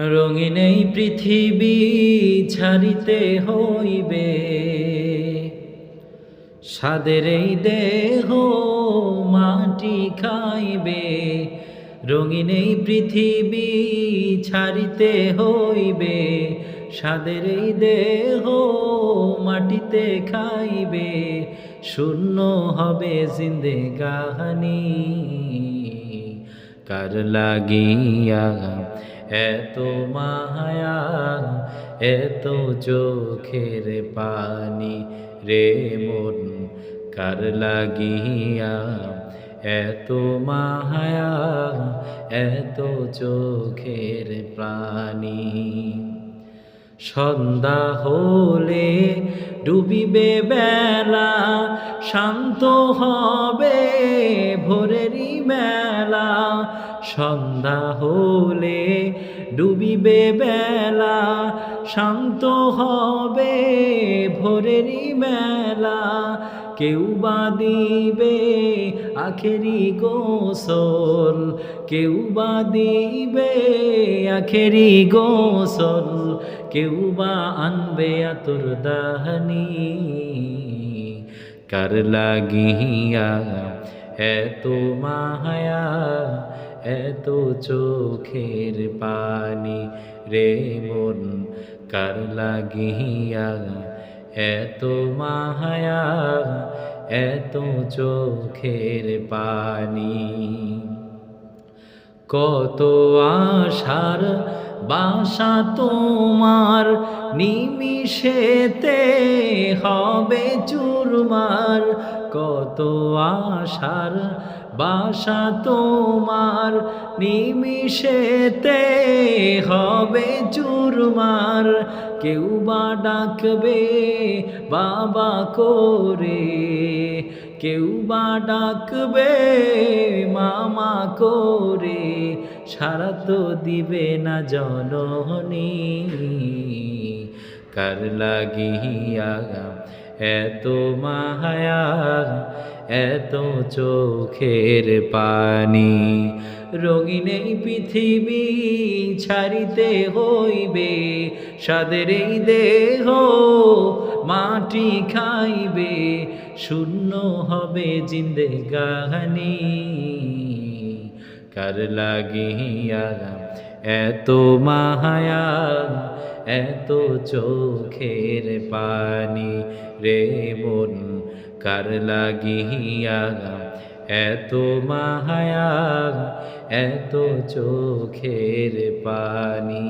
রঙিন এই পৃথিবী ছাড়িতে হইবে, স্বাদের এই দেহ মাটি খাইবে। রঙিন এই পৃথিবী ছাড়িতে হইবে, স্বাদের এই দেহ মাটিতে খাইবে। শূন্য হবে জিন্দেগানি, কার লাগিয়া এত মায়া, এত চোখের পানি রে মন, কার লাগিয়া এত মায়া, এত চোখের প্রাণী। সন্ধ্যা হলে ডুবিবে বেলা, শান্ত হবে ভোরেরই মেলা। সন্ধ্যা হলে ডুবিবে বেলা, শান্ত হবে ভোরেরই মেলা। কেউ বা দিবে আখেরি গোসল, কেউ বা দিবে আখেরি গোসল, কেউ বা আনবে আতর দাহনি। কার লাগিয়া এত মায়া, এত চোখের পানি রে মন, কার লাগিয়া এত মায়া, এত চোখের পানি। কত আশার বাসা তোমার নিমিষেতে হবে চুরমার। কত আশার বাসা তোমার নিমিষেতে হবে চুরমার। কেউ বা ডাকবে বাবা করে, কেউ বা ডাকবে মামা করে, সারা তো দিবে না জননী। কার লাগিয়া এত মায়া, এত চোখের পানি। রঙিন এই পৃথিবী ছাড়িতে হইবে, স্বাদের এই দেহ মাটি খাইবে। শূন্য হবে জিন্দেগানি, কার লাগিয়া এত মায়া, এত চোখের পানি রে মন, কার লাগিয়া এত মায়া, এত চোখের পানি।